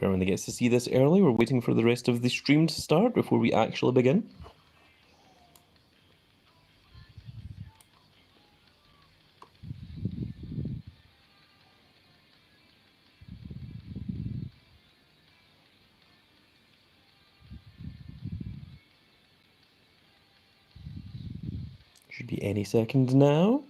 For everyone that gets to see this early, we're waiting for the rest of the stream to start before we actually begin. Should be any second now.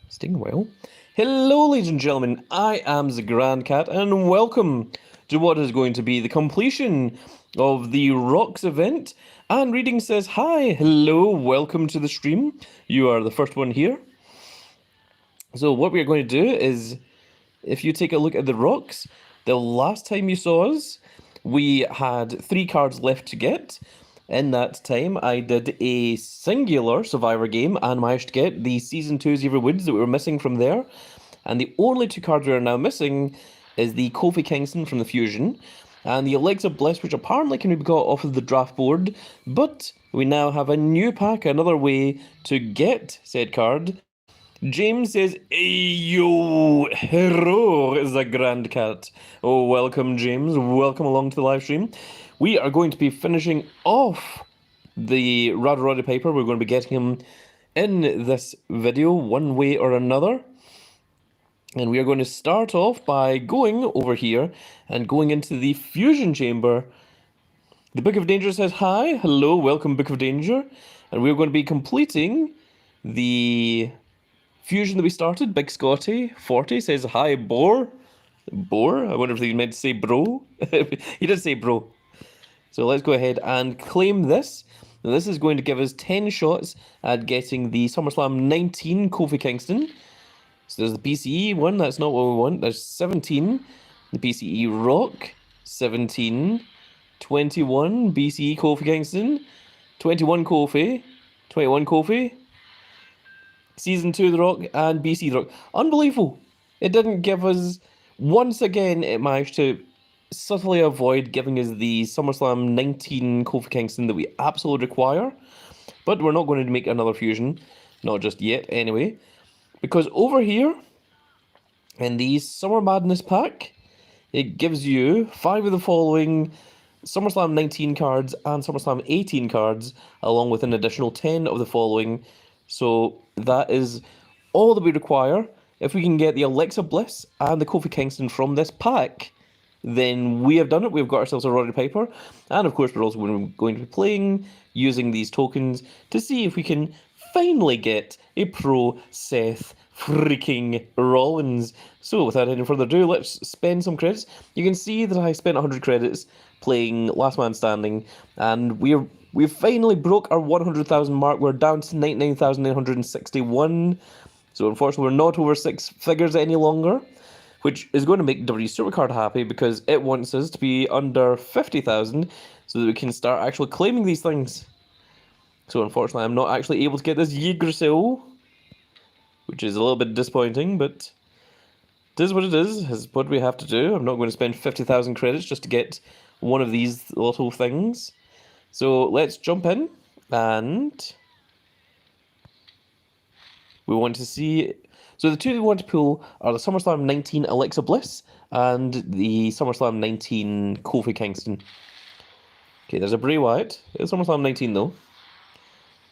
Sting well. Hello, ladies and gentlemen. I am the Grand Cat, and welcome to what is going to be the completion of the Rocks event. And Reading says, hi, hello, welcome to the stream. You are the first one here. So what we're going to do is, if you take a look at the Rocks, the last time you saw us, we had 3 cards left to get. In that time, I did a singular Survivor game and managed to get the Season 2 Zebra Woods that we were missing from there. And the only 2 cards we are now missing is the Kofi Kingston from the Fusion and the Alexa Bliss, which apparently can be got off of the draft board. But we now have a new pack, another way to get said card. James says, "Ayo, hello, is a Grand Cat." Oh, welcome, James. Welcome along to the live stream. We are going to be finishing off the Rowdy Roddy Piper. We're going to be getting him in this video one way or another. And we are going to start off by going over here and going into the Fusion Chamber. The Book of Danger says, hi, hello, welcome, Book of Danger. And we're going to be completing the Fusion that we started. Big Scotty 40 says, hi, Boar. Boar? I wonder if he meant to say bro. He did say bro. So let's go ahead and claim this. Now this is going to give us 10 shots at getting the SummerSlam 19 Kofi Kingston. So there's the PCE one, that's not what we want. There's 17, the PCE Rock, 17, 21, BCE Kofi Kingston, 21 Kofi, 21 Kofi, Season 2 The Rock, and BC The Rock. Unbelievable. It didn't give us, once again, it managed to subtly avoid giving us the SummerSlam 19 Kofi Kingston that we absolutely require. But we're not going to make another fusion, not just yet anyway. Because over here, in the Summer Madness pack, it gives you 5 of the following SummerSlam 19 cards and SummerSlam 18 cards, along with an additional 10 of the following. So that is all that we require. If we can get the Alexa Bliss and the Kofi Kingston from this pack, then we have done it. We've got ourselves a Rowdy Piper. And of course, we're also going to be playing using these tokens to see if we can finally get a pro Seth freaking Rollins. So without any further ado, let's spend some credits. You can see that I spent 100 credits playing Last Man Standing, and we finally broke our 100,000 mark. We're down to 99,961. So unfortunately, we're not over 6 figures any longer, which is going to make WWE Supercard happy because it wants us to be under 50,000 so that we can start actually claiming these things. So unfortunately, I'm not actually able to get this Yggdrasil, which is a little bit disappointing, but it is what it is. It's what we have to do. I'm not going to spend 50,000 credits just to get one of these little things. So let's jump in, and we want to see. So the 2 we want to pull are the SummerSlam 19 Alexa Bliss and the SummerSlam 19 Kofi Kingston. Okay, there's a Bray Wyatt. It's SummerSlam 19 though.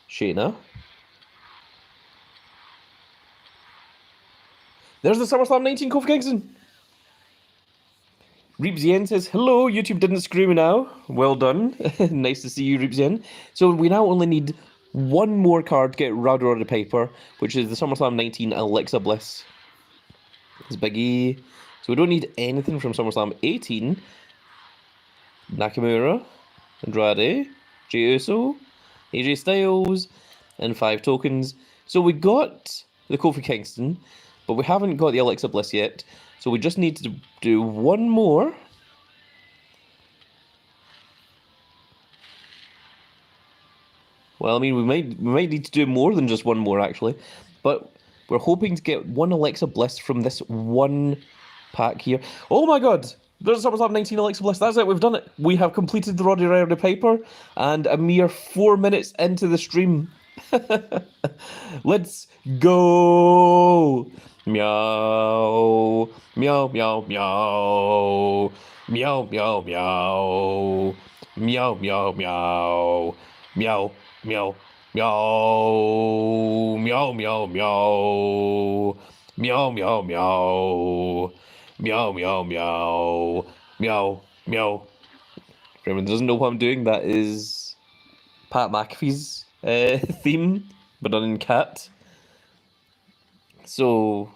Shayna. There's the SummerSlam 19 Kofi Kingston. Reepsien says, hello, YouTube didn't screw me now. Well done. Nice to see you, Reepsien. So we now only need one more card to get Rowdy Roddy Piper, which is the SummerSlam 19 Alexa Bliss. It's Big E. So we don't need anything from SummerSlam 18. Nakamura, Andrade, Jey Uso, AJ Styles, and 5 tokens. So we got the Kofi Kingston, but we haven't got the Alexa Bliss yet. So we just need to do one more. Well, I mean, we might need to do more than just one more, actually. But we're hoping to get one Alexa Bliss from this one pack here. Oh my god! There's SummerSlam 19 Alexa Bliss. That's it. We've done it. We have completed the Rowdy Roddy Piper, and a mere 4 minutes into the stream. Let's go. Meow, meow, meow, meow, meow, meow, meow, meow, meow, meow, meow, meow, meow, meow, meow, meow, meow, meow, meow. Meow, meow, meow, meow, meow. If anyone doesn't know what I'm doing, that is Pat McAfee's theme, but done in cat. So,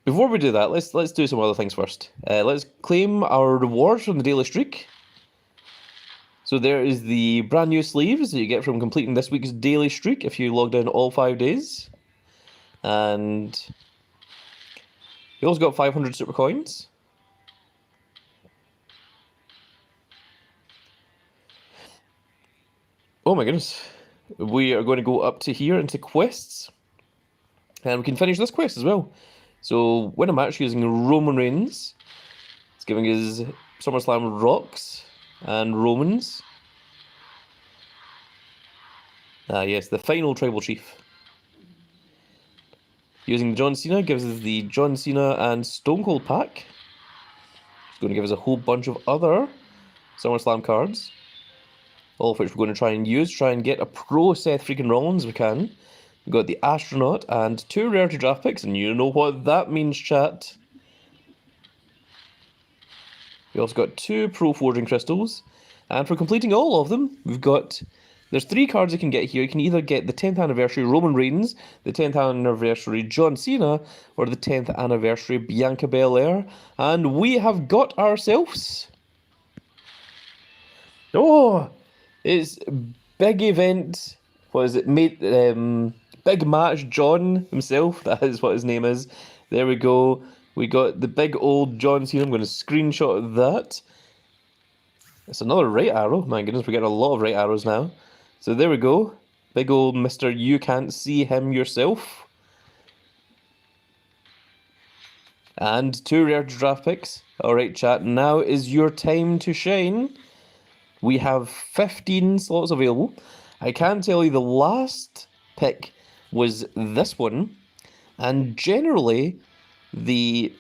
before we do that, let's do some other things first. Let's claim our rewards from the daily streak. So there is the brand new sleeves that you get from completing this week's daily streak if you logged in all 5 days. And you also got 500 super coins. Oh my goodness. We are going to go up to here into quests. And we can finish this quest as well. So, win a match using Roman Reigns. It's giving us SummerSlam Rocks and Romans. Ah yes, the final Tribal Chief. Using John Cena gives us the John Cena and Stone Cold pack. It's going to give us a whole bunch of other SummerSlam cards. All of which we're going to try and use. Try and get a pro Seth freaking Rollins if we can. We've got the Astronaut and 2 rarity draft picks, and you know what that means, chat. We also got 2 Pro Forging Crystals, and for completing all of them, we've got... There's 3 cards you can get here. You can either get the 10th anniversary Roman Reigns, the 10th anniversary John Cena, or the 10th anniversary Bianca Belair, and we have got ourselves... Oh! It's big event... What is it? Big Match John himself. That is what his name is. There we go. We got the big old John Cena. I'm going to screenshot that. It's another right arrow. My goodness, we're getting a lot of right arrows now. So there we go. Big old Mr. You Can't See Him Yourself. And 2 rare draft picks. Alright, chat. Now is your time to shine. We have 15 slots available. I can tell you the last pick was this one, and generally the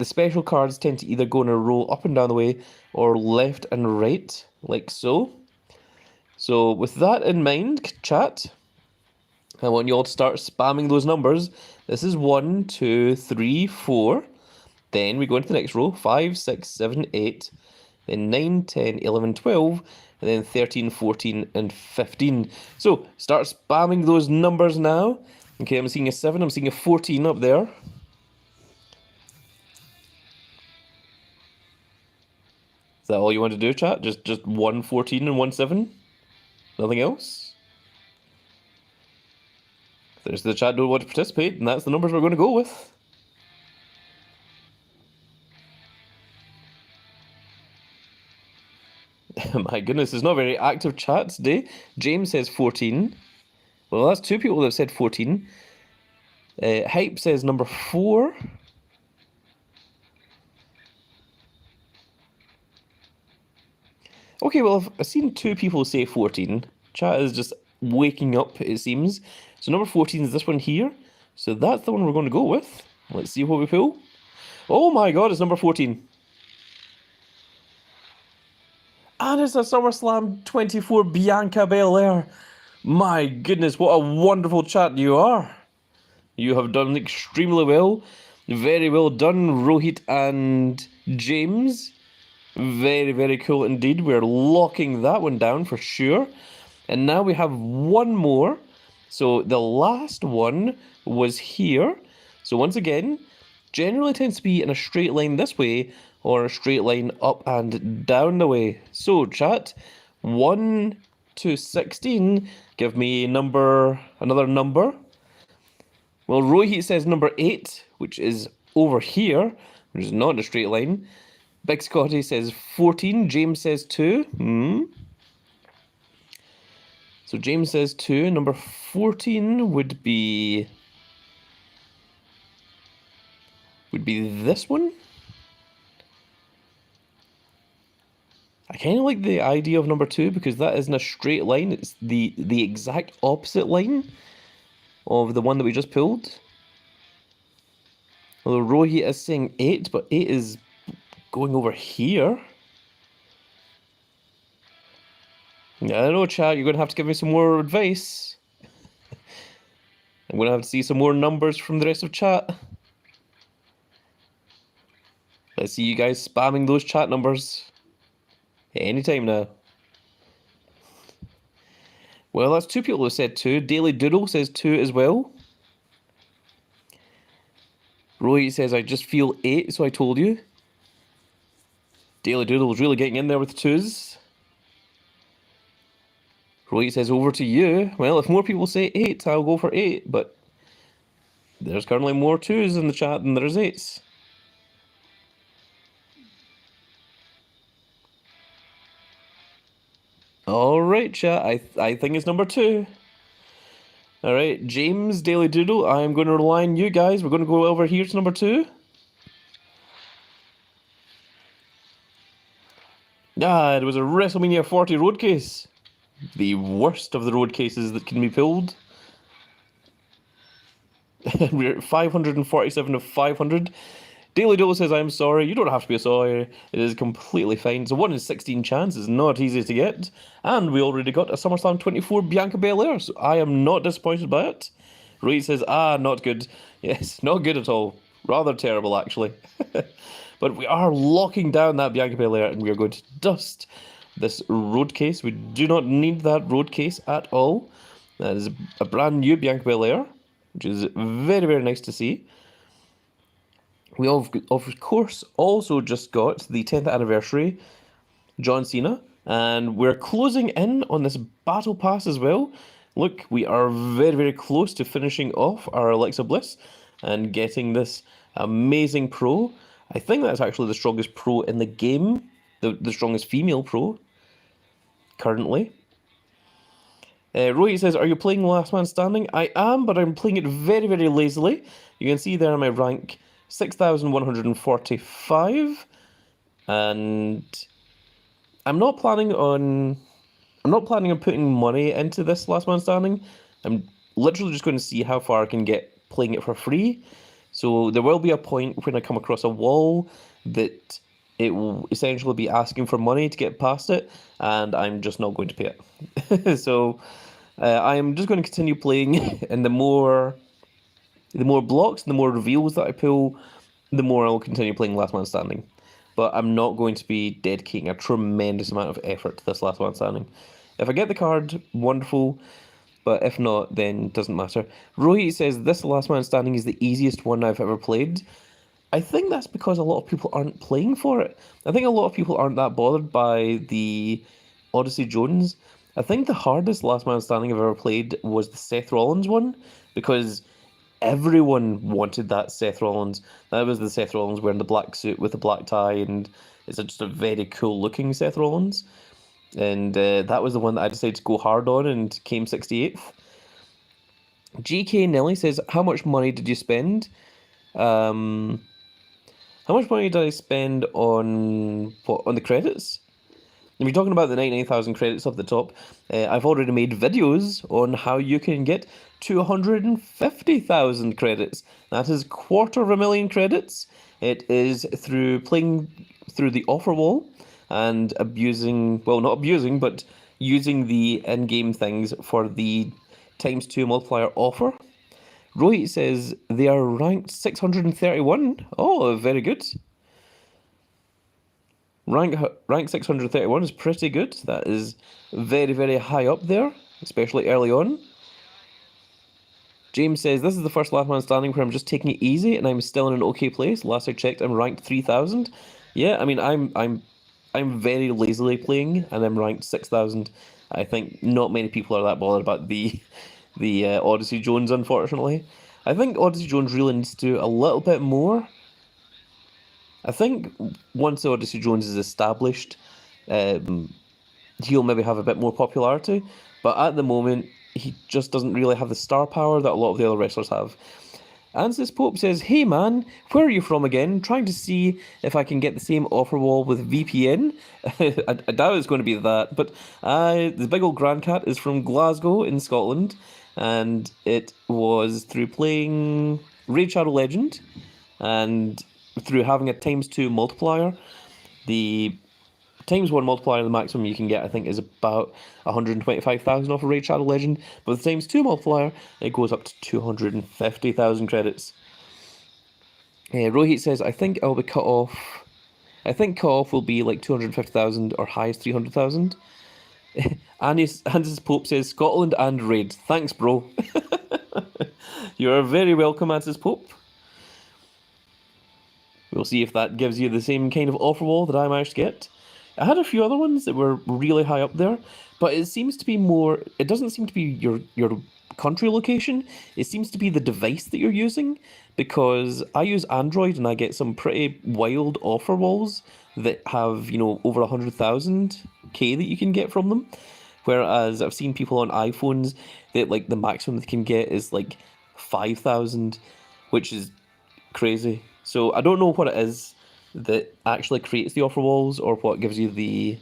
special cards tend to either go in a row up and down the way or left and right, like so. So with that in mind, chat, I want you all to start spamming those numbers. This is 1, 2, 3, 4. Then we go into the next row, 5, 6, 7, 8. Then 9, 10, 11, 12. And then 13, 14, and 15. So, start spamming those numbers now. Okay, I'm seeing a 7, I'm seeing a 14 up there. Is that all you want to do, chat? Just 1, 14, and 1, 7? Nothing else? There's the chat don't want to participate, and that's the numbers we're going to go with. My goodness, it's not a very active chat today. James says 14. Well, that's 2 people that have said 14. Hype says number 4. Okay, well, I've seen 2 people say 14. Chat is just waking up, it seems. So number 14 is this one here. So that's the one we're going to go with. Let's see what we pull. Oh my god, it's number 14. And it's a SummerSlam 24 Bianca Belair. My goodness, what a wonderful chat you are. You have done extremely well. Very well done, Rohit and James. Very, very cool indeed. We're locking that one down for sure. And now we have one more. So the last one was here. So once again, generally tends to be in a straight line this way, or a straight line up and down the way. So chat, 1 to 16, give me another number. Well, Rohit says number 8, which is over here, which is not in a straight line. Big Scotty says 14, James says 2. So James says 2, number 14 would be this one. I kind of like the idea of number 2 because that isn't a straight line. It's the exact opposite line of the one that we just pulled. Although Rohi is saying 8, but 8 is going over here. Yeah, I don't know, chat. You're going to have to give me some more advice. I'm going to have to see some more numbers from the rest of chat. Let's see you guys spamming those chat numbers. Anytime now. Well, that's 2 people who said 2. Daily Doodle says 2 as well. Roy says, I just feel 8, so I told you. Daily Doodle's really getting in there with 2s. Roy says, over to you. Well, if more people say 8, I'll go for 8, but there's currently more 2s in the chat than there's 8s. Alright, chat, I think it's number 2. Alright, James, Daily Doodle, I'm going to rely on you guys. We're going to go over here to number 2. Ah, it was a WrestleMania 40 road case. The worst of the road cases that can be pulled. We're at 547 of 500. Daily Doodle says, I'm sorry. You don't have to be sorry. It is completely fine. So 1 in 16 chance is not easy to get. And we already got a SummerSlam 24 Bianca Belair, so I am not disappointed by it. Ray says, not good. Yes, not good at all. Rather terrible, actually. But we are locking down that Bianca Belair, and we are going to dust this road case. We do not need that road case at all. That is a brand new Bianca Belair, which is very, very nice to see. We of course also just got the 10th anniversary John Cena, and we're closing in on this battle pass as well. Look, we are very, very close to finishing off our Alexa Bliss and getting this amazing pro. I think that's actually the strongest pro in the game, the strongest female pro currently. Roy says, are you playing Last Man Standing? I am, but I'm playing it very, very lazily. You can see there my rank 6,145, and I'm not planning on putting money into this Last Man Standing. I'm literally just going to see how far I can get playing it for free. So there will be a point when I come across a wall that it will essentially be asking for money to get past it, and I'm just not going to pay it. So I'm just going to continue playing, and the more blocks, the more reveals that I pull, the more I will continue playing Last Man Standing. But I'm not going to be dedicating a tremendous amount of effort to this Last Man Standing. If I get the card, wonderful. But if not, then it doesn't matter. Rohit says, this Last Man Standing is the easiest one I've ever played. I think that's because a lot of people aren't playing for it. I think a lot of people aren't that bothered by the Odyssey Jones. I think the hardest Last Man Standing I've ever played was the Seth Rollins one, because everyone wanted that Seth Rollins. That was the Seth Rollins wearing the black suit with the black tie, and it's just a very cool looking Seth Rollins. And that was the one that I decided to go hard on and came 68th. GK Nelly says, how much money did you spend? How much money did I spend on the credits? If you're talking about the 99,000 credits up the top, I've already made videos on how you can get 250,000 credits. That is 250,000 credits. It is through playing through the offer wall and abusing, well, not abusing, but using the in-game things for the ×2 multiplier offer. Roy says they are ranked 631. Oh, very good. Rank 631 is pretty good. That is very, very high up there, especially early on. James says, this is the first Last Man Standing where I'm just taking it easy and I'm still in an okay place. Last I checked, I'm ranked 3,000. Yeah, I mean, I'm very lazily playing and I'm ranked 6,000. I think not many people are that bothered about the Odyssey Jones, unfortunately. I think Odyssey Jones really needs to do a little bit more. I think once Odyssey Jones is established, he'll maybe have a bit more popularity. But at the moment, he just doesn't really have the star power that a lot of the other wrestlers have. Ansis Pope says, hey man, where are you from again? Trying to see if I can get the same offer wall with VPN. I doubt it's going to be that, but the big old Grand Cat is from Glasgow in Scotland, and it was through playing Raid Shadow Legend and through having a ×2 multiplier. The ×1 multiplier, the maximum you can get, I think, is about 125,000 off a Raid Shadow Legend. But the ×2 multiplier, it goes up to 250,000 credits. Rohit says, I think I'll be cut off. I think cut off will be like 250,000 or highest 300,000. Ansis Pope says, Scotland and Raid. Thanks, bro. You are very welcome, Ansis Pope. We'll see if that gives you the same kind of offer wall that I managed to get. I had a few other ones that were really high up there, but it seems to be more... It doesn't seem to be your country location. It seems to be the device that you're using, because I use Android and I get some pretty wild offer walls that have, over 100,000k that you can get from them. Whereas I've seen people on iPhones that, like, the maximum they can get is, like, 5,000, which is crazy. So I don't know what it is that actually creates the offer walls or what gives you the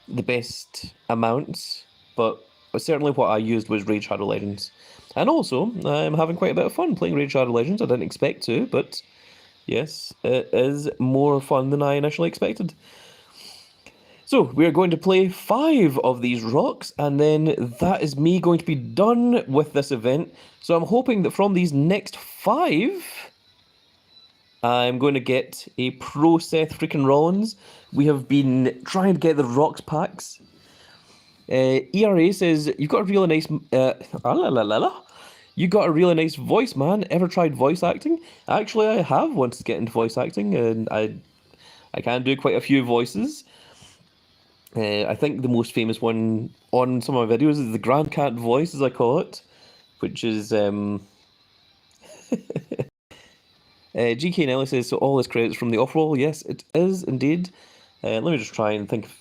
best amounts, but certainly what I used was Raid Shadow Legends. And also, I'm having quite a bit of fun playing Raid Shadow Legends. I didn't expect to, but yes, it is more fun than I initially expected. So, we're going to play 5 of these rocks, and then that is me going to be done with this event. So I'm hoping that from these next 5... I'm going to get a pro Seth freaking Rollins. We have been trying to get the rocks packs. ERA says, you've got a really nice... You got a really nice voice, man. Ever tried voice acting? Actually, I have wanted to get into voice acting, and I can do quite a few voices. I think the most famous one on some of my videos is the Grand Cat voice, as I call it, which is... GK Nelly says, so all this credits from the off-roll. Yes, it is indeed. Let me just try and think of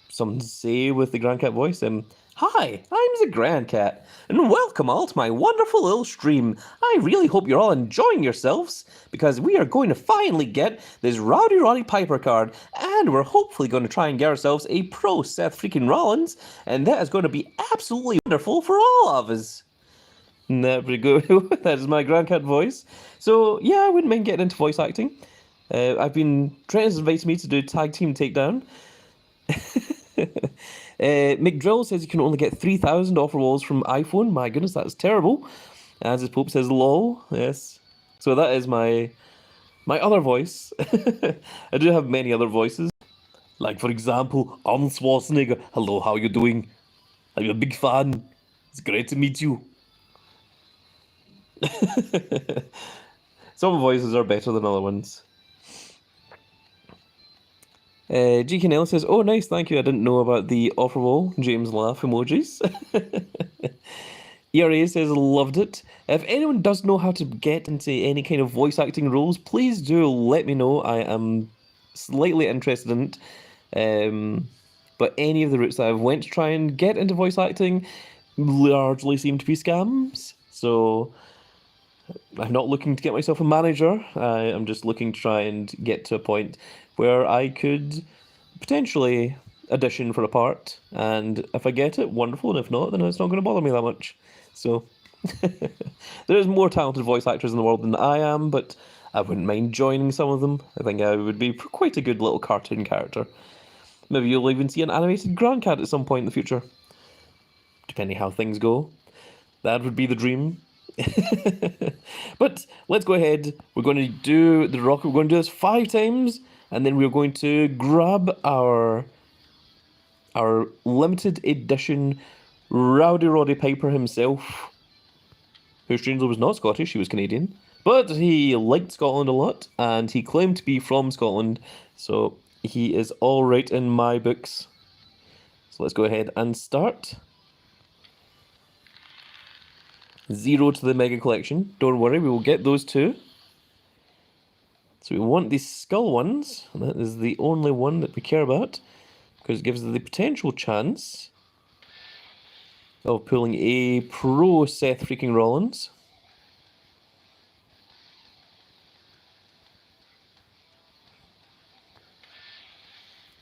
something to say with the Grand Cat voice. Hi, I'm the Grand Cat, and welcome all to my wonderful little stream. I really hope you're all enjoying yourselves, because we are going to finally get this Rowdy Roddy Piper card, and we're hopefully going to try and get ourselves a pro Seth freaking Rollins, and that is going to be absolutely wonderful for all of us. There we go. That is my Grand Cat voice. So, yeah, I wouldn't mind getting into voice acting. Trent has invited me to do Tag Team Takedown. McDrill says you can only get 3,000 offer walls from iPhone. My goodness, that's terrible. As his Pope says, lol. Yes. So that is my other voice. I do have many other voices. Like, for example, Arnold Schwarzenegger. Hello, how you doing? I'm a big fan. It's great to meet you. Some voices are better than other ones. GKNL says, oh nice, thank you, I didn't know about the offer wall. James laugh emojis. ERA says, loved it. If anyone does know how to get into any kind of voice acting roles, please do let me know. I am slightly interested in it. But any of the routes that I've went to try and get into voice acting largely seem to be scams. So I'm not looking to get myself a manager. I'm just looking to try and get to a point where I could potentially audition for a part. And if I get it, wonderful. And if not, then it's not going to bother me that much. So there's more talented voice actors in the world than I am, but I wouldn't mind joining some of them. I think I would be quite a good little cartoon character. Maybe you'll even see an animated Grand Cat at some point in the future. Depending how things go. That would be the dream. But let's go ahead. We're going to do the rock. We're going to do this 5 times, and then we're going to grab our limited edition Rowdy Roddy Piper himself, who strangely was not Scottish, he was Canadian, but he liked Scotland a lot, and he claimed to be from Scotland, so he is all right in my books. So let's go ahead and start. 0 to the Mega Collection. Don't worry, we will get those too. So we want these skull ones, and that is the only one that we care about, because it gives us the potential chance of pulling a pro Seth freaking Rollins.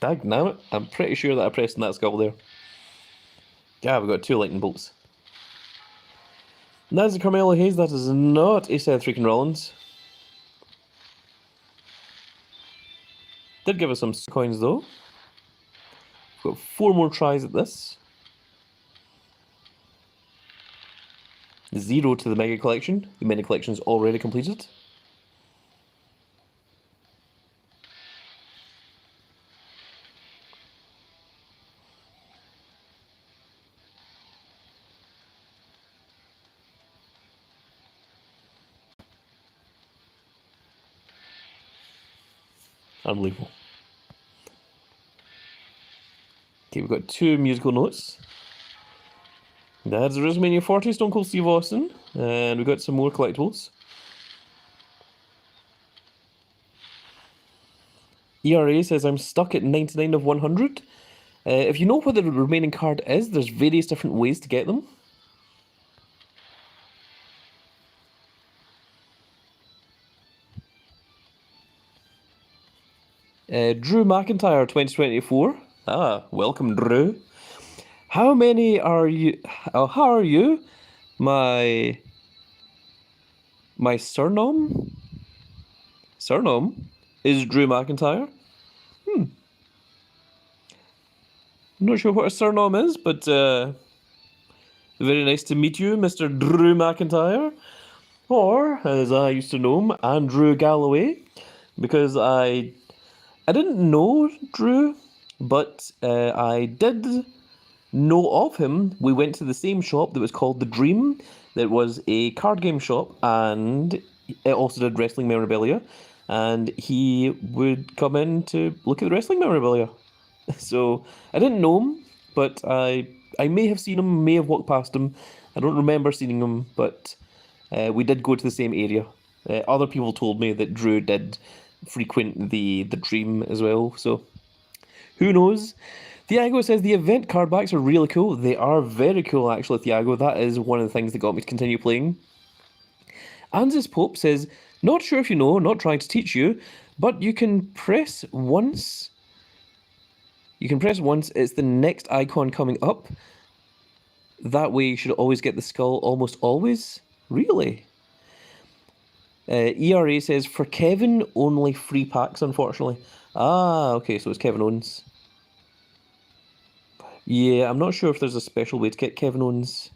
Dagnammit, I'm pretty sure that I pressed on that skull there. Yeah, we've got 2 lightning bolts. That's a Carmelo Hayes, that is not a Seth freaking Rollins. Did give us some coins though. We've got 4 more tries at this. 0 to the Mega Collection. The Mega Collection is already completed. Unbelievable. Okay, we've got 2 musical notes. That's WrestleMania 40, Stone Cold Steve Austin. And we've got some more collectibles. ERA says, I'm stuck at 99 of 100. If you know what the remaining card is, there's various different ways to get them. Drew McIntyre 2024. Ah, welcome, Drew. How many are you? How are you? My surname? Surname is Drew McIntyre. I'm not sure what a surname is, but very nice to meet you, Mr. Drew McIntyre. Or, as I used to know him, Andrew Galloway, because I didn't know Drew, but I did know of him. We went to the same shop that was called The Dream, that was a card game shop, and it also did wrestling memorabilia, and he would come in to look at the wrestling memorabilia. So I didn't know him, but I may have seen him, may have walked past him. I don't remember seeing him, but we did go to the same area. Other people told me that Drew did frequent the Dream as well, so who knows? Thiago says the event card backs are really cool. They are very cool, actually, Thiago. That is one of the things that got me to continue playing. Anzus Pope says, not sure if you know, not trying to teach you, but you can press once. You can press once, it's the next icon coming up. That way you should always get the skull, almost always. Really? ERA says, for Kevin, only 3 packs, unfortunately. Ah, okay, so it's Kevin Owens. Yeah, I'm not sure if there's a special way to get Kevin Owens.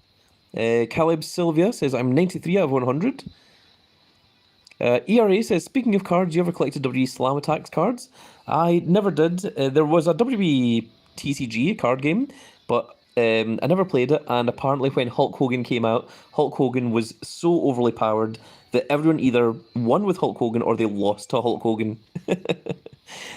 Caleb Sylvia says, I'm 93 out of 100. ERA says, speaking of cards, you ever collected WWE Slam Attacks cards? I never did. There was a WWE TCG card game, but I never played it, and apparently when Hulk Hogan came out, Hulk Hogan was so overly powered that everyone either won with Hulk Hogan or they lost to Hulk Hogan.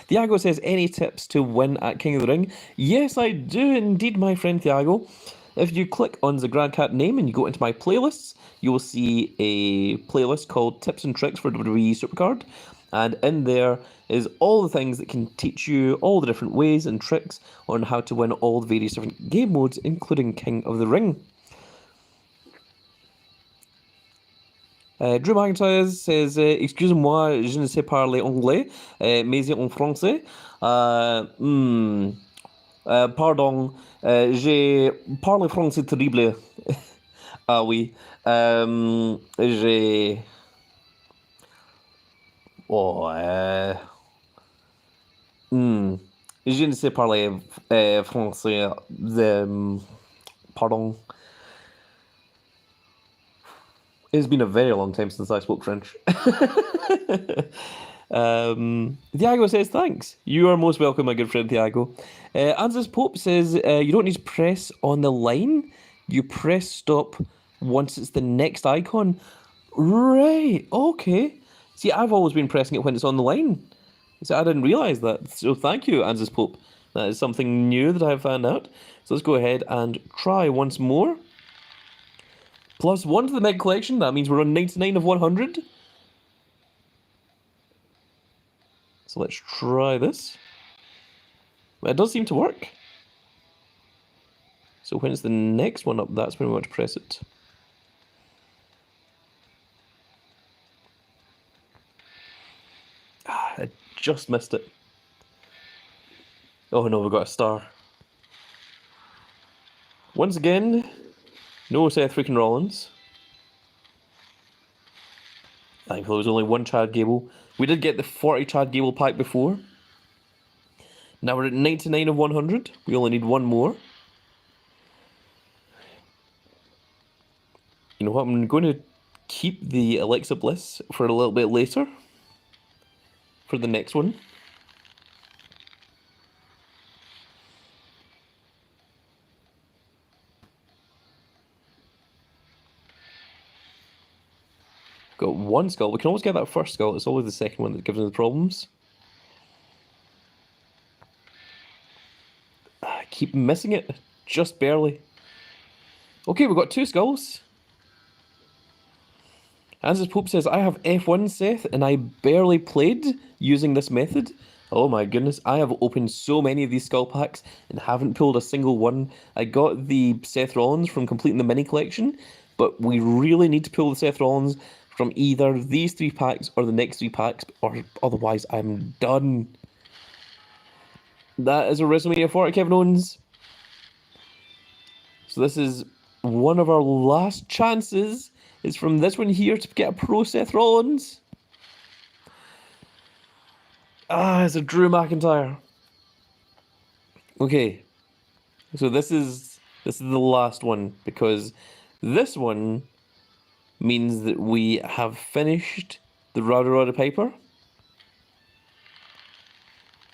Thiago says, any tips to win at King of the Ring? Yes, I do indeed, my friend Thiago. If you click on the Grand Cat name and you go into my playlists, you will see a playlist called Tips and Tricks for WWE Supercard. And in there is all the things that can teach you all the different ways and tricks on how to win all the various different game modes, including King of the Ring. Drew McIntyre says, excusez-moi, je ne sais parler anglais, mais en français. Pardon, j'ai parlé français terrible. Ah oui. J'ai... Oh, je ne sais parler français. Pardon. It's been a very long time since I spoke French. Thiago says, thanks. You are most welcome, my good friend Thiago. Anzus Pope says, you don't need to press on the line. You press stop once it's the next icon. Right, okay. See, I've always been pressing it when it's on the line. So I didn't realise that. So thank you, Anzus Pope. That is something new that I've found out. So let's go ahead and try once more. +1 to the Meg Collection. That means we're on 99 of 100. So let's try this. It does seem to work. So when it's the next one up, that's when we want to press it. I just missed it. Oh no, we got a star. Once again, no Seth freaking Rollins. Thankfully, there was only one Chad Gable. We did get the 40 Chad Gable pack before. Now we're at 99 of 100. We only need one more. You know what? I'm going to keep the Alexa Bliss for a little bit later. For the next one. Got one skull. We can always get that first skull. It's always the second one that gives us the problems. I keep missing it. Just barely. Okay, we've got two skulls. As Pope says, I have F1 Seth, and I barely played using this method. Oh my goodness, I have opened so many of these skull packs and haven't pulled a single one. I got the Seth Rollins from completing the mini collection, but we really need to pull the Seth Rollins from either these 3 packs or the next 3 packs, or otherwise I'm done. That is a WrestleMania 40, Kevin Owens. So this is one of our last chances. Is from this one here to get a pro Seth Rollins. Ah, it's a Drew McIntyre. Okay, so this is the last one, because this one means that we have finished the Rowdy Roddy Piper.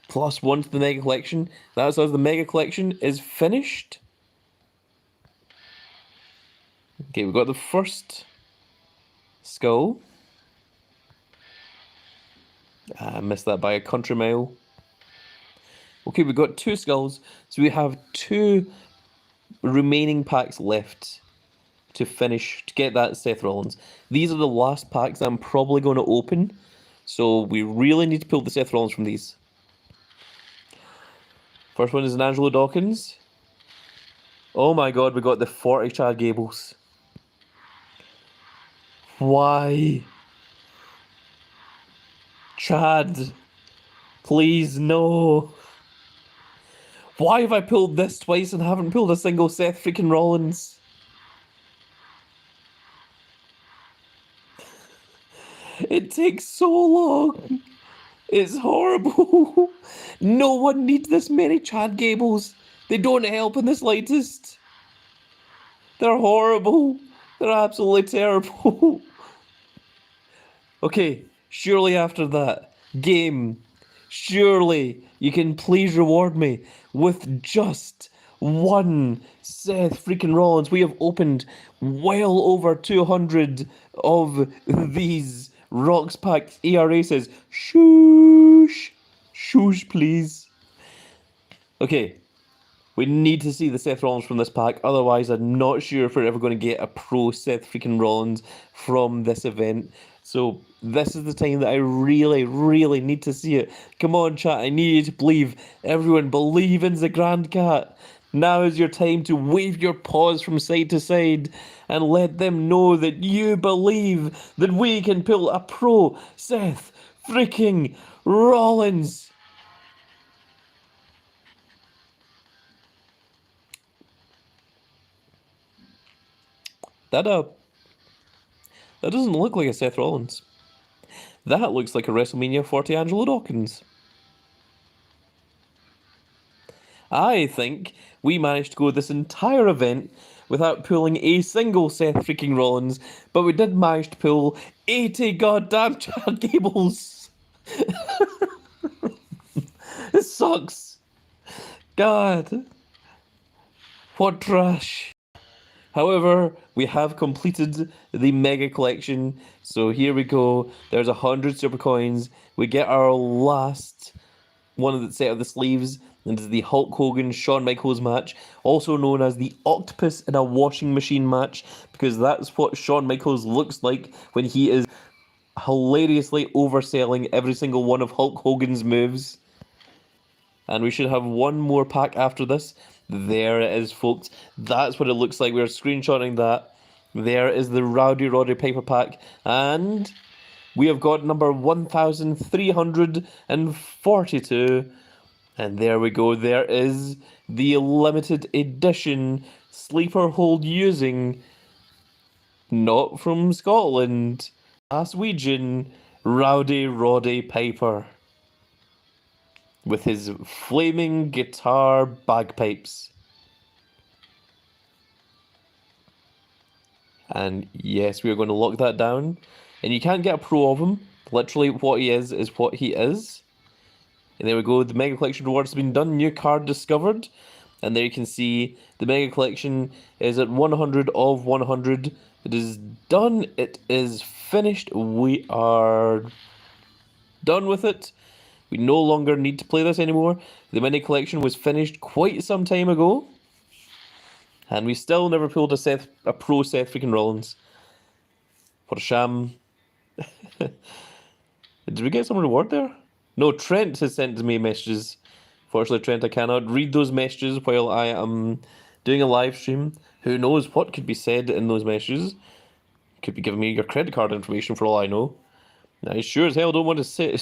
+1 to the Mega Collection. That says the Mega Collection is finished. Okay, we've got the first skull. I missed that by a country mile. Okay, we've got 2 skulls, so we have 2 remaining packs left to finish, to get that Seth Rollins. These are the last packs I'm probably going to open, so we really need to pull the Seth Rollins from these. First one is an Angelo Dawkins. Oh my god, we got the 40 Chad Gables. Why? Chad, please, no. Why have I pulled this twice and haven't pulled a single Seth freaking Rollins? It takes so long. It's horrible. No one needs this many Chad Gables. They don't help in the slightest. They're horrible. They're absolutely terrible. Okay, surely after that game, surely you can please reward me with just one Seth freaking Rollins. We have opened well over 200 of these Rocks packs. ERA says, shoosh, shoosh, please. Okay, we need to see the Seth Rollins from this pack. Otherwise, I'm not sure if we're ever going to get a pro Seth freaking Rollins from this event. So this is the time that I really, really need to see it. Come on, chat. I need you to believe. Everyone, believe in the Grand Cat. Now is your time to wave your paws from side to side and let them know that you believe that we can pull a pro Seth freaking Rollins. That doesn't look like a Seth Rollins. That looks like a WrestleMania 40 Angelo Dawkins. I think we managed to go this entire event without pulling a single Seth freaking Rollins, but we did manage to pull 80 goddamn Chad Gables. It sucks. God. What trash. However, we have completed the Mega Collection, so here we go. There's 100 Super Coins. We get our last one of the set of the sleeves, and it's the Hulk Hogan Shawn Michaels match, also known as the Octopus in a Washing Machine match, because that's what Shawn Michaels looks like when he is hilariously overselling every single one of Hulk Hogan's moves. And we should have one more pack after this. There it is, folks. That's what it looks like. We're screenshotting that. There is the Rowdy Roddy Piper pack. And we have got number 1342. And there we go. There is the limited edition sleeper hold using, not from Scotland, Glaswegian Rowdy Roddy Piper with his flaming guitar bagpipes. And yes, we are going to lock that down. And you can't get a pro of him. Literally, what he is what he is. And there we go. The Mega Collection rewards have been done. New card discovered. And there you can see the Mega Collection is at 100 of 100. It is done. It is finished. We are done with it. We no longer need to play this anymore. The Mini Collection was finished quite some time ago. And we still never pulled a pro Seth freaking Rollins. What a sham. Did we get some reward there? No, Trent has sent me messages. Fortunately, Trent, I cannot read those messages while I am doing a live stream. Who knows what could be said in those messages? Could be giving me your credit card information for all I know. I sure as hell don't want to say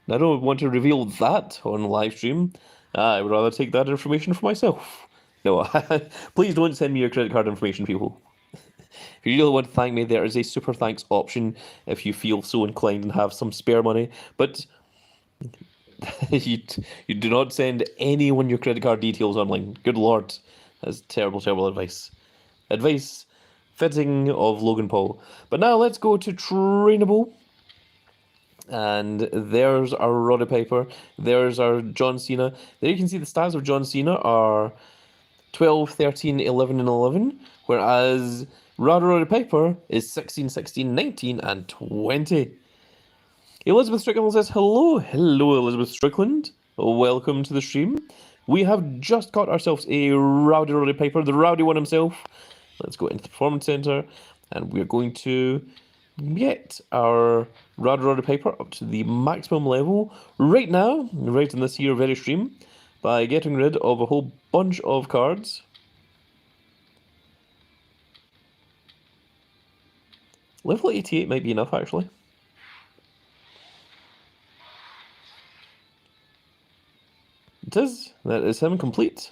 I don't want to reveal that on live stream. I would rather take that information for myself. No, please don't send me your credit card information, people. If you really want to thank me, there is a super thanks option if you feel so inclined and have some spare money. But you do not send anyone your credit card details online. Good lord. That's terrible, terrible advice. Advice fitting of Logan Paul. But now let's go to Trainable. And there's our Roddy Piper. There's our John Cena. There you can see the stats of John Cena are 12, 13, 11, and 11. Whereas Rowdy Roddy Piper is 16, 16, 19, and 20. Elizabeth Strickland says, hello. Hello, Elizabeth Strickland. Welcome to the stream. We have just got ourselves a Rowdy Roddy Piper, the Rowdy One himself. Let's go into the Performance Center, and we're going to get our Rowdy Roddy Piper up to the maximum level right now, right in this here very stream, by getting rid of a whole bunch of cards. Level 88 might be enough, actually. It is. That is him complete.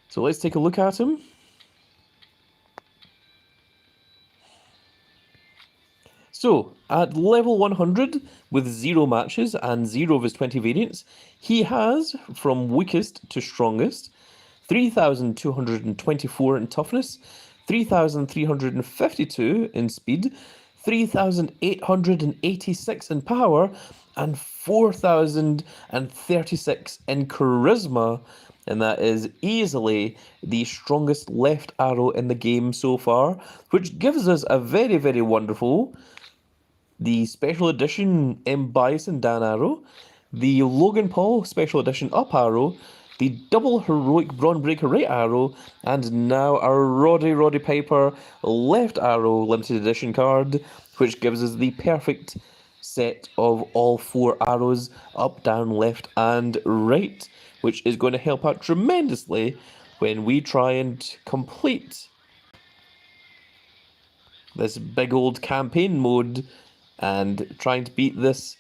So let's take a look at him. So, at level 100, with 0 matches and 0 of his 20 variants, he has, from weakest to strongest, 3,224 in toughness, 3,352 in speed, 3,886 in power, and 4,036 in charisma. And that is easily the strongest left arrow in the game so far, which gives us a very, very wonderful the Special Edition M. Bison Dan Arrow, the Logan Paul Special Edition Up Arrow, the Double Heroic Braun Breaker Right Arrow, and now our Rowdy Roddy Piper Left Arrow Limited Edition card, which gives us the perfect set of all 4 arrows, up, down, left, and right, which is going to help out tremendously when we try and complete this big old campaign mode. And trying to beat this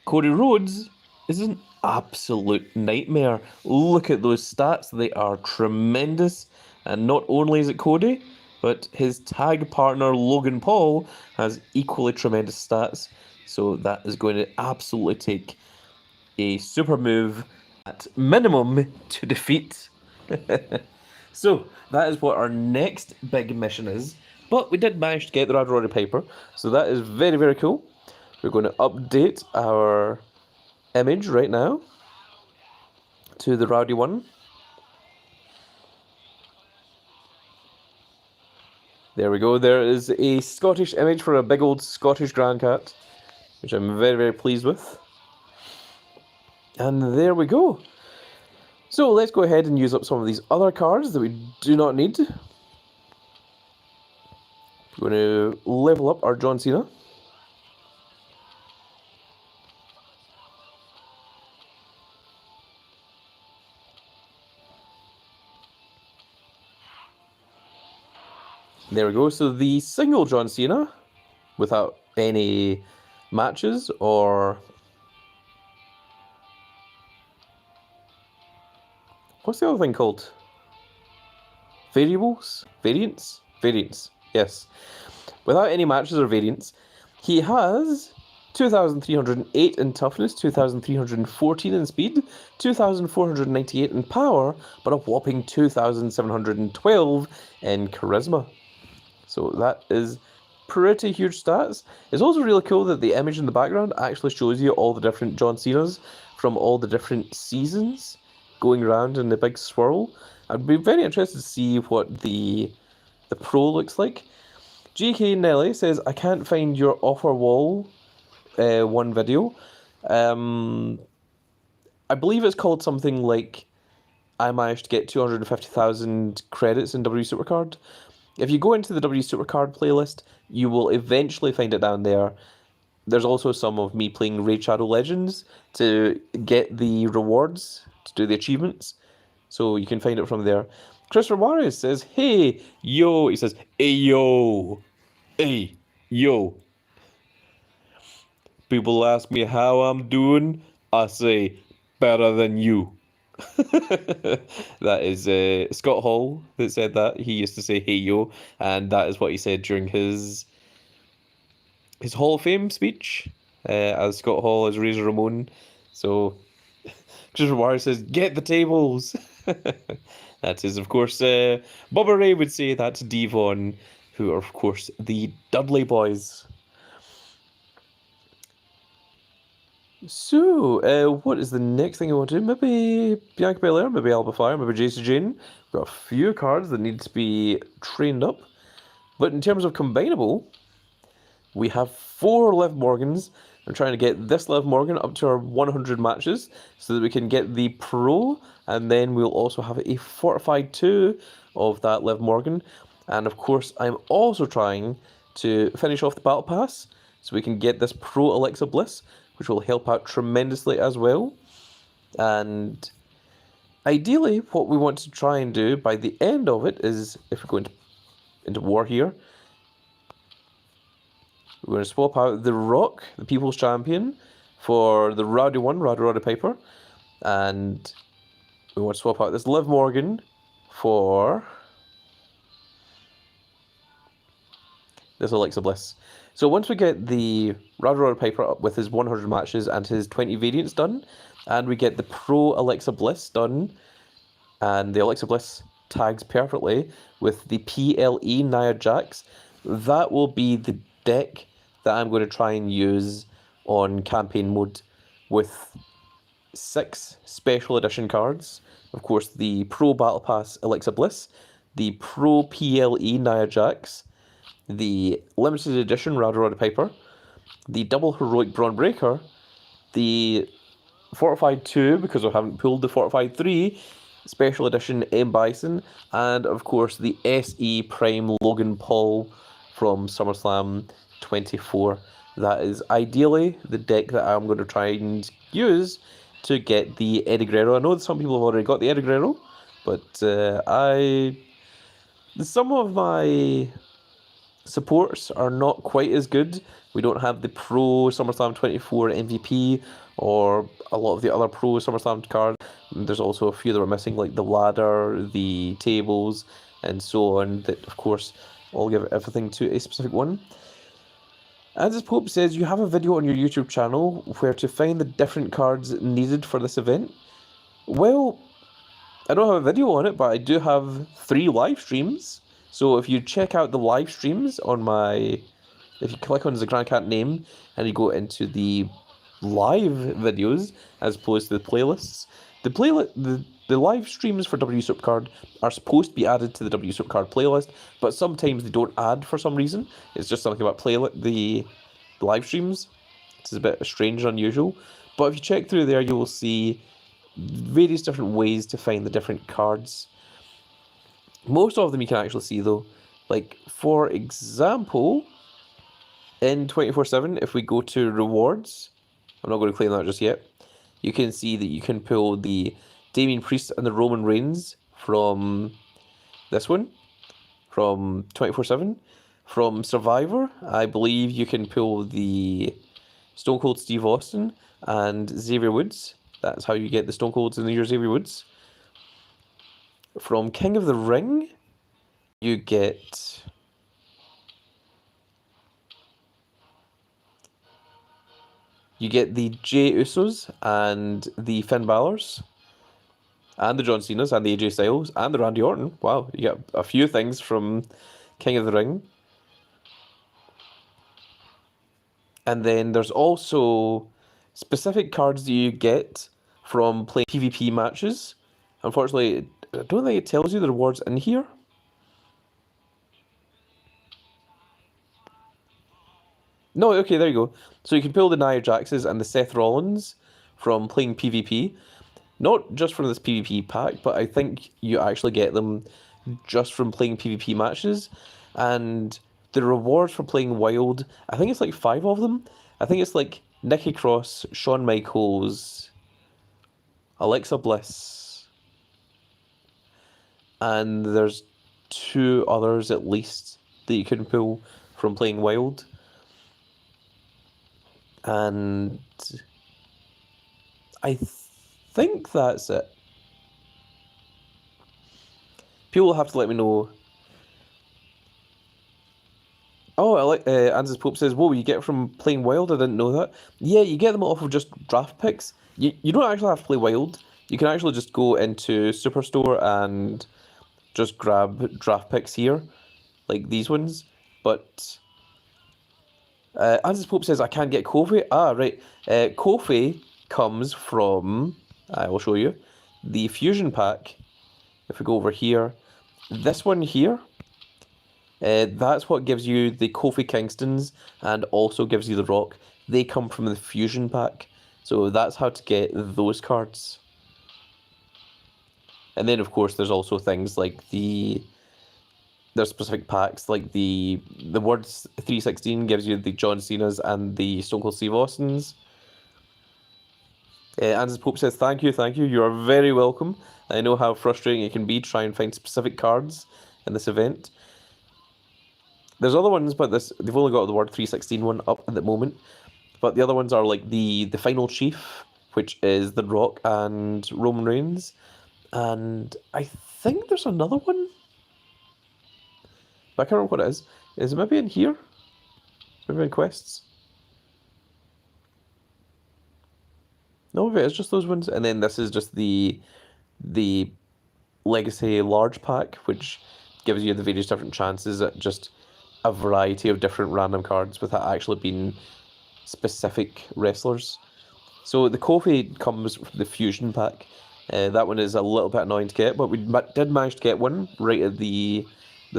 Cody Rhodes is an absolute nightmare. Look at those stats. They are tremendous. And not only is it Cody, but his tag partner Logan Paul has equally tremendous stats. So that is going to absolutely take a super move at minimum to defeat. So that is what our next big mission is. But we did manage to get the Rowdy Roddy Piper, so that is very, very cool. We're going to update our image right now to the Rowdy One. There we go. There is a Scottish image for a big old Scottish Grandcat, which I'm very, very pleased with. And there we go. So let's go ahead and use up some of these other cards that we do not need. We're going to level up our John Cena. There we go. So the single John Cena, without any matches, or what's the other thing called? Variables? Variants? Variants, yes. Without any matches or variants, he has 2,308 in toughness, 2,314 in speed, 2,498 in power, but a whopping 2,712 in charisma. So that is pretty huge stats. It's also really cool that the image in the background actually shows you all the different John Cena's from all the different seasons going around in the big swirl. I'd be very interested to see what the pro looks like. GK Nelly says, I can't find your offer wall one video. I believe it's called something like I managed to get 250,000 credits in W Supercard. If you go into the W Supercard playlist, you will eventually find it down there. There's also some of me playing Raid Shadow Legends to get the rewards, to do the achievements. So you can find it from there. Chris Ramirez says, hey, yo. He says, hey, yo. Hey, yo. People ask me how I'm doing. I say, better than you. That is Scott Hall that said that. He used to say, hey, yo. And that is what he said during his Hall of Fame speech, as Scott Hall as Razor Ramon. So Chris Ramirez says, get the tables. That is, of course, Bubba Ray would say that's Devon, who are, of course, the Dudley Boys. So, what is the next thing I want to do? Maybe Bianca Belair, maybe Alba Fire, maybe Jason Jane. We've got a few cards that need to be trained up. But in terms of combinable, we have 4 Liv Morgans. I'm trying to get this Liv Morgan up to our 100 matches so that we can get the Pro, and then we'll also have a fortified 2 of that Liv Morgan. And of course, I'm also trying to finish off the Battle Pass so we can get this Pro Alexa Bliss, which will help out tremendously as well. And ideally, what we want to try and do by the end of it is, if we're going into war here, we're going to swap out the Rock, the People's Champion, for the Rowdy One, Rowdy Roddy Piper. And we want to swap out this Liv Morgan for this Alexa Bliss. So once we get the Rowdy Roddy Piper up with his 100 matches and his 20 variants done, and we get the Pro Alexa Bliss done, and the Alexa Bliss tags perfectly with the PLE Nia Jax, that will be the deck that I'm going to try and use on campaign mode with 6 special edition cards. Of course, the Pro Battle Pass Alexa Bliss, the Pro PLE Nia Jax, the limited edition Rowdy Roddy Piper, the double heroic Braun Breaker, the fortified 2 because I haven't pulled the fortified 3 special edition M Bison, and of course the SE Prime Logan Paul from SummerSlam 24. That is ideally the deck that I'm going to try and use to get the Eddie Guerrero. I know that some people have already got the Eddie Guerrero, but some of my supports are not quite as good. We don't have the Pro SummerSlam 24 MVP or a lot of the other Pro SummerSlam cards. There's also a few that are missing, like the ladder, the tables, and so on, that of course all give everything to a specific one. As Pope says, you have a video on your YouTube channel where to find the different cards needed for this event. Well, I don't have a video on it, but I do have 3 live streams. So if you check out the live streams on my, if you click on the Grand Cat name and you go into the live videos as opposed to the playlists, the live streams for W Supercard are supposed to be added to the W Supercard playlist, but sometimes they don't add for some reason. It's just something about the live streams. It's a bit strange and unusual. But if you check through there, you will see various different ways to find the different cards. Most of them you can actually see though. Like, for example, in 24/7, if we go to rewards, I'm not going to claim that just yet, you can see that you can pull the Damian Priest and the Roman Reigns from this one, from 24/7. From Survivor, I believe you can pull the Stone Cold Steve Austin and Xavier Woods. That's how you get the Stone Colds and your Xavier Woods. From King of the Ring, you get the Jey Usos and the Finn Balor's, and the John Cena's, and the AJ Styles, and the Randy Orton. Wow, you get a few things from King of the Ring. And then there's also specific cards that you get from playing PvP matches. Unfortunately, I don't think it tells you the rewards in here. No, okay, there you go. So you can pull the Nia Jaxes and the Seth Rollins from playing PvP. Not just from this PvP pack, but I think you actually get them just from playing PvP matches. And the rewards for playing Wild, I think it's like 5 of them. I think it's like Nikki Cross, Shawn Michaels, Alexa Bliss, and there's 2 others at least that you can pull from playing Wild. And I think that's it. People will have to let me know. Oh, I like Anzus Pope says, whoa, you get it from playing Wild? I didn't know that. Yeah, you get them off of just draft picks. You don't actually have to play Wild. You can actually just go into Superstore and just grab draft picks here, like these ones. But Anzus Pope says, I can't get Kofi. Ah, right. Kofi comes from, I will show you, the Fusion Pack. If we go over here, this one here, that's what gives you the Kofi Kingstons and also gives you the Rock. They come from the Fusion Pack. So that's how to get those cards. And then, of course, there's also things like there's specific packs, like the Words 316 gives you the John Cena's and the Stone Cold Steve Austin's. Anzus Pope says, thank you, you are very welcome. I know how frustrating it can be to try and find specific cards in this event. There's other ones, but they've only got the Word 316 one up at the moment. But the other ones are like the Final Chief, which is The Rock and Roman Reigns. And I think there's another one. But I can't remember what it is. Is it maybe in here? Maybe in quests? No, maybe it's just those ones. And then this is just the Legacy Large Pack, which gives you the various different chances at just a variety of different random cards without actually being specific wrestlers. So the Kofi comes from the Fusion Pack. That one is a little bit annoying to get, but we did manage to get one right at the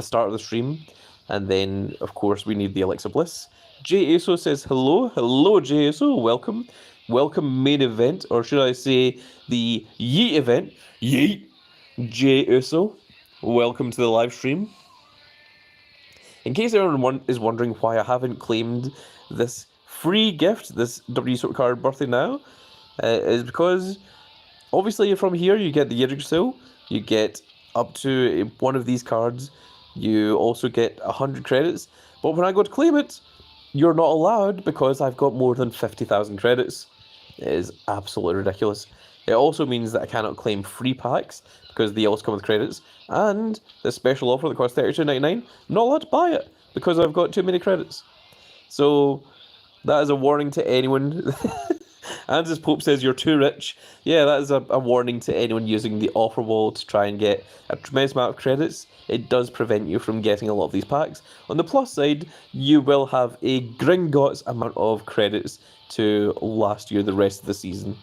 start of the stream. And then, of course, we need the Alexa Bliss. Jey Uso says, hello. Hello, Jey Uso. Welcome. Welcome, main event. Or should I say the Yeet event. Yeet. Jey Uso. Welcome to the live stream. In case anyone is wondering why I haven't claimed this free gift, this WWE Supercard birthday now, is because obviously from here you get the Yggdrasil, you get up to one of these cards, you also get 100 credits, but when I go to claim it, you're not allowed because I've got more than 50,000 credits. It is absolutely ridiculous. It also means that I cannot claim free packs because they also come with credits, and the special offer that costs $32.99, I'm not allowed to buy it because I've got too many credits. So that is a warning to anyone. Anzus Pope says you're too rich. Yeah, that is a warning to anyone using the offer wall to try and get a tremendous amount of credits. It does prevent you from getting a lot of these packs. On the plus side, you will have a Gringotts amount of credits to last you the rest of the season.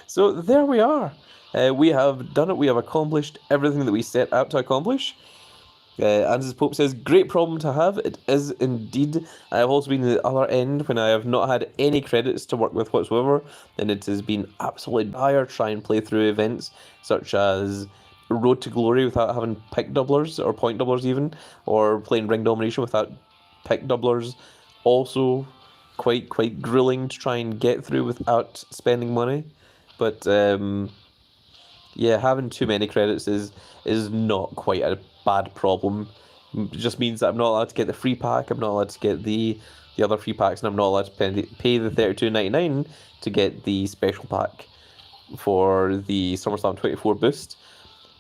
So there we are. We have done it. We have accomplished everything that we set out to accomplish. Anzus Pope says, great problem to have. It is indeed. I have also been at the other end when I have not had any credits to work with whatsoever, and it has been absolutely dire to try and play through events such as Road to Glory without having pick doublers, or point doublers even, or playing Ring Domination without pick doublers. Also quite grueling to try and get through without spending money. But yeah, having too many credits is not quite a bad problem It just means that I'm not allowed to get the free pack, I'm not allowed to get the other free packs, and I'm not allowed to pay the $32.99 to get the special pack for the SummerSlam 24 boost,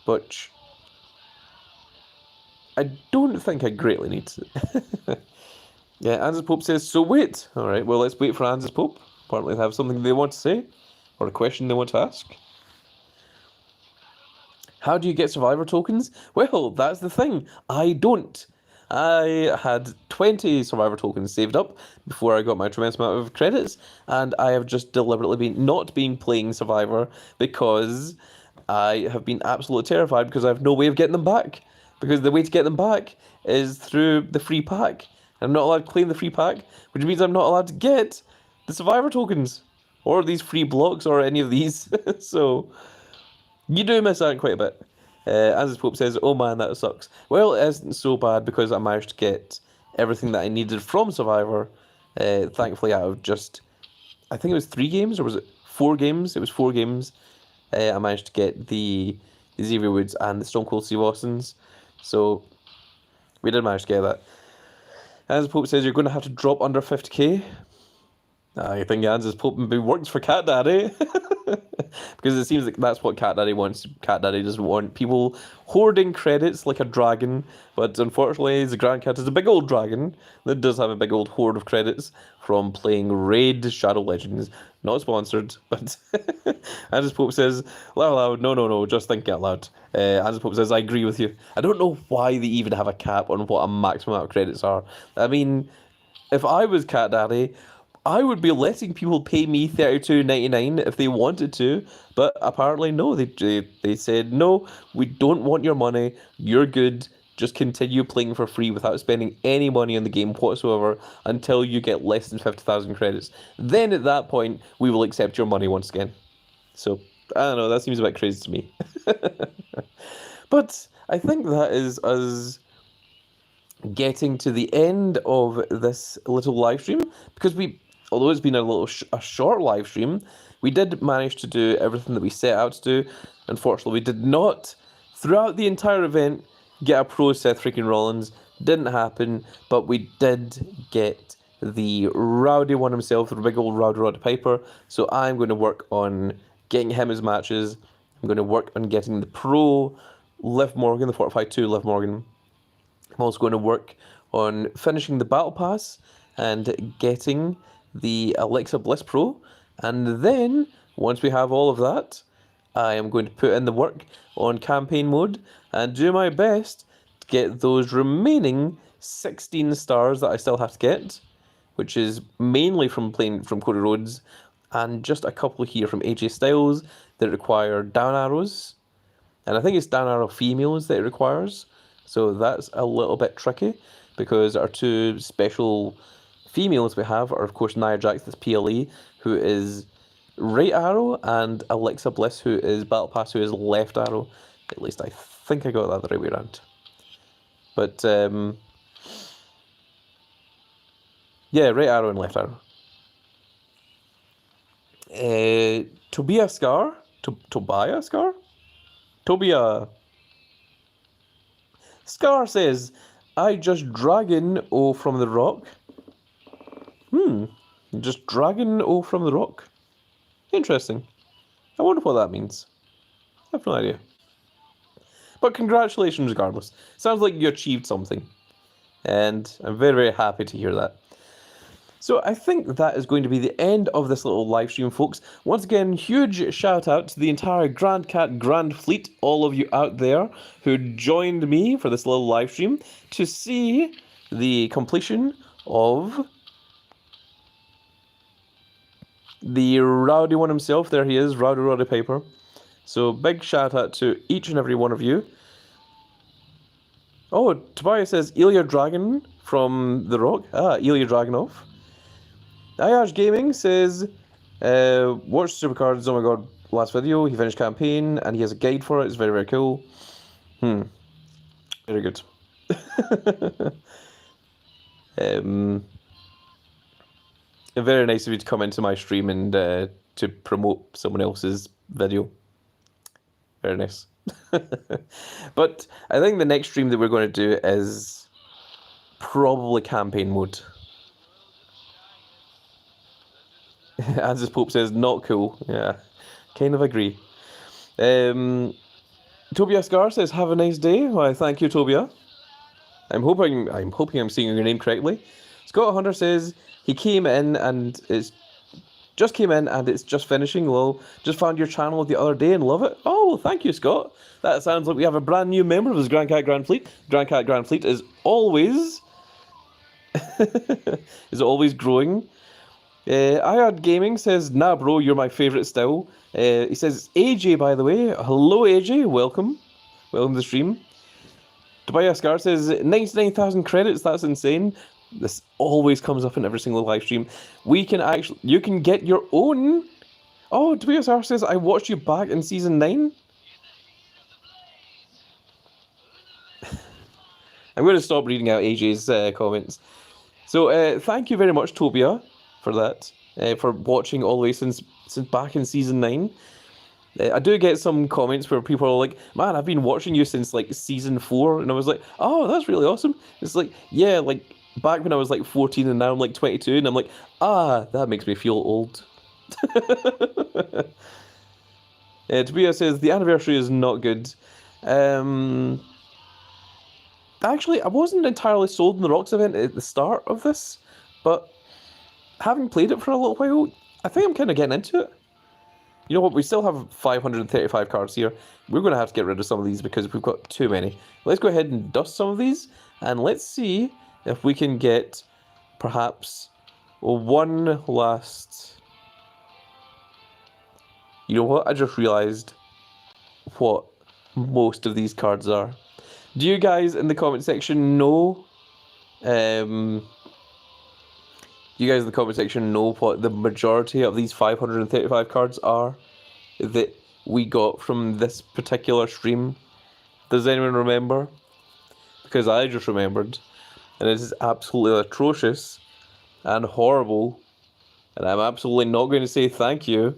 which I don't think I greatly need. Yeah, Anzus Pope says, so wait. Alright, well, let's wait for Anzus Pope. Apparently they have something they want to say, or a question they want to ask. How do you get Survivor tokens? Well, that's the thing. I don't. I had 20 Survivor tokens saved up before I got my tremendous amount of credits, and I have just deliberately not been playing Survivor because I have been absolutely terrified because I have no way of getting them back. Because the way to get them back is through the free pack. I'm not allowed to claim the free pack, which means I'm not allowed to get the Survivor tokens, or these free blocks, or any of these. So you do miss out quite a bit. As Pope says, oh man, that sucks. Well, it isn't so bad because I managed to get everything that I needed from Survivor. Thankfully, out of just, I think it was 3 games, or was it 4 games? It was 4 games. I managed to get the Xavier Woods and the Stone Cold Steve Austins. So we did manage to get that. As Pope says, you're going to have to drop under 50k. I think Anzus Pope maybe works for Cat Daddy. Because it seems like that's what Cat Daddy wants. Cat Daddy doesn't want people hoarding credits like a dragon. But unfortunately, the Grand Cat is a big old dragon that does have a big old hoard of credits from playing Raid Shadow Legends. Not sponsored, but Anzus Pope says, loud, no, just think out loud. Anzus Pope says, I agree with you. I don't know why they even have a cap on what a maximum amount of credits are. I mean, if I was Cat Daddy, I would be letting people pay me $32.99 if they wanted to, but apparently no. They said, no, we don't want your money, you're good, just continue playing for free without spending any money on the game whatsoever until you get less than 50,000 credits. Then at that point, we will accept your money once again. So, I don't know, that seems a bit crazy to me. But I think that is us getting to the end of this little live stream, because although it's been a short live stream, we did manage to do everything that we set out to do. Unfortunately, we did not, throughout the entire event, get a pro Seth freaking Rollins. Didn't happen, but we did get the Rowdy One himself, the big old Rowdy Roddy Piper. So I'm going to work on getting him his matches. I'm going to work on getting the pro Liv Morgan, the 45-2 Liv Morgan. I'm also going to work on finishing the Battle Pass and getting the Alexa Bliss Pro, and then once we have all of that, I am going to put in the work on campaign mode and do my best to get those remaining 16 stars that I still have to get, which is mainly from playing from Cody Rhodes, and just a couple here from AJ Styles that require down arrows, and I think it's down arrow females that it requires, so that's a little bit tricky because our 2 special females we have are, of course, Nia Jax, this PLE, who is right arrow, and Alexa Bliss, who is Battle Pass, who is left arrow. At least I think I got that the right way around. But, yeah, right arrow and left arrow. Tobias Scar? Tobias Scar? Tobia. Scar says, I just dragon O from the rock. Just dragon O from the rock. Interesting. I wonder what that means. I have no idea. But congratulations regardless. Sounds like you achieved something. And I'm very, very happy to hear that. So I think that is going to be the end of this little live stream, folks. Once again, huge shout out to the entire Grand Cat Grand Fleet, all of you out there who joined me for this little live stream to see the completion of the Rowdy One himself. There he is, Rowdy Roddy Piper. So big shout out to each and every one of you. Oh, Tobias says Ilya Dragon from The Rock. Ilya Dragunov. Ayash Gaming says, watch Supercards, oh my god, last video, he finished campaign, and he has a guide for it, it's very, very cool. Very good. Very nice of you to come into my stream and to promote someone else's video. Very nice. But I think the next stream that we're going to do is probably campaign mode. As his Pope says, not cool. Yeah, kind of agree. Tobia Scar says, "Have a nice day." Why, thank you, Tobia. I'm hoping I'm saying your name correctly. Scott Hunter says he came in and it's just finishing. Lol. Just found your channel the other day and love it. Oh, well, thank you, Scott. That sounds like we have a brand new member of his Grand Cat Grand Fleet. Grand Cat Grand Fleet is always growing. Iad Gaming says, "Nah, bro, you're my favourite still." He says, "AJ, by the way. Hello, AJ. Welcome. Welcome to the stream." Tobias Scar says, 99,000 credits. That's insane. This always comes up in every single live stream. You can get your own. Oh, Tobias Scar says, "I watched you back in season 9. I'm going to stop reading out AJ's comments. So, thank you very much, Tobia, for that. For watching all the way since back in season 9. I do get some comments where people are like, "Man, I've been watching you since like season 4," and I was like, "Oh, that's really awesome." It's like, yeah, like back when I was like 14 and now I'm like 22, and I'm like, that makes me feel old. Tobias says the anniversary is not good. Actually, I wasn't entirely sold on the Rocks event at the start of this, but having played it for a little while, I think I'm kind of getting into it. You know what, we still have 535 cards here. We're going to have to get rid of some of these because we've got too many. Let's go ahead and dust some of these, and let's see if we can get perhaps one last... You know what, I just realised what most of these cards are. Do you guys in the comment section know... You guys in the comment section know what the majority of these 535 cards are that we got from this particular stream? Does anyone remember? Because I just remembered, and it is absolutely atrocious and horrible, and I'm absolutely not going to say thank you.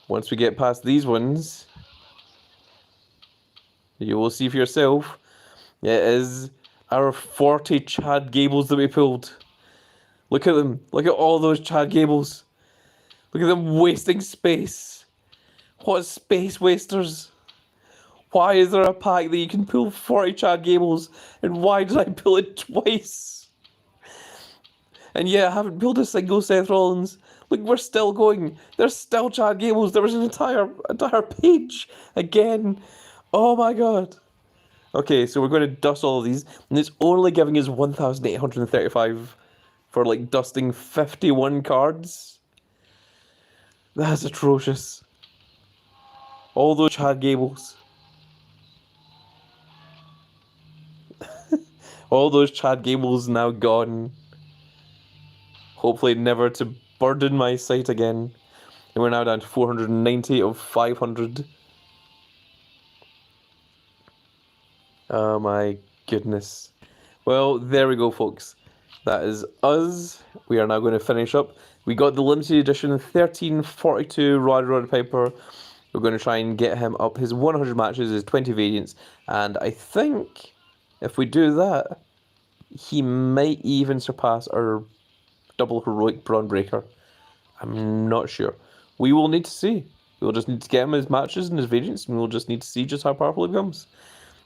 Once we get past these ones, you will see for yourself. It is our 40 Chad Gables that we pulled. Look at them. Look at all those Chad Gables. Look at them wasting space. What space wasters. Why is there a pack that you can pull 40 Chad Gables? And why did I pull it twice? And yeah, I haven't pulled a single Seth Rollins. Look, we're still going. There's still Chad Gables. There was an entire page again. Oh my god. Okay, so we're going to dust all of these, and it's only giving us 1,835 for, like, dusting 51 cards. That's atrocious. All those Chad Gables. All those Chad Gables now gone. Hopefully never to burden my sight again. And we're now down to 490 of 500. Oh my goodness. Well, there we go, folks. That is us. We are now going to finish up. We got the limited edition 1342 Rowdy Roddy Piper. We're going to try and get him up his 100 matches, his 20 variants. And I think if we do that, he might even surpass our double heroic Brawn Breaker. I'm not sure. We will need to see. We'll just need to get him his matches and his variants, and we'll just need to see just how powerful he becomes.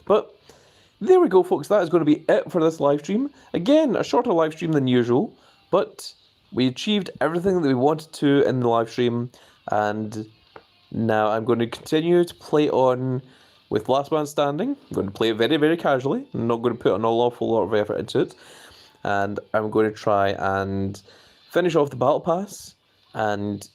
But there we go, folks. That is going to be it for this live stream. Again, a shorter live stream than usual, but we achieved everything that we wanted to in the live stream, and now I'm going to continue to play on with Last Man Standing. I'm going to play it very, very casually. I'm not going to put an awful lot of effort into it, and I'm going to try and finish off the Battle Pass and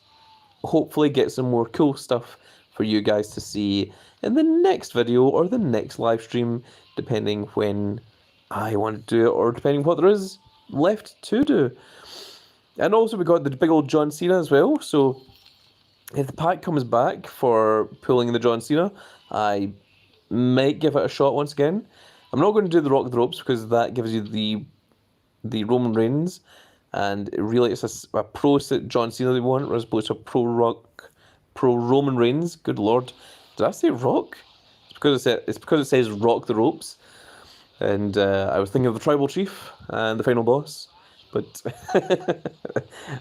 hopefully get some more cool stuff for you guys to see in the next video or the next live stream, depending when I want to do it or depending what there is left to do. And also we got the big old John Cena as well, so if the pack comes back for pulling the John Cena, I might give it a shot once again. I'm not going to do the Rock the Ropes because that gives you the Roman Reigns, and really it's a pro John Cena they want as opposed to a pro Rock Pro Roman Reigns. Good lord. Did I say Rock? It's because it says Rock the Ropes. And I was thinking of the Tribal Chief and the Final Boss. But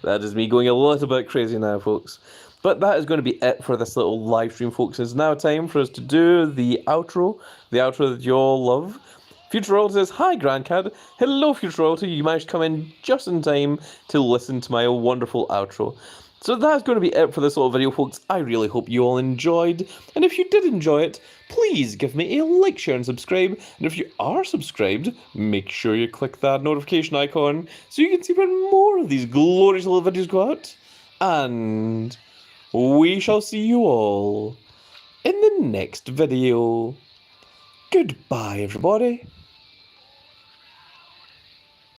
that is me going a little bit crazy now, folks. But that is going to be it for this little live stream, folks. It's now time for us to do the outro that you all love. Future Royalty says, hi, Grandcat. Hello, Future Royalty. You managed to come in just in time to listen to my wonderful outro. So that's going to be it for this little video, folks. I really hope you all enjoyed. And if you did enjoy it, please give me a like, share, and subscribe. And if you are subscribed, make sure you click that notification icon so you can see when more of these glorious little videos go out. And we shall see you all in the next video. Goodbye, everybody.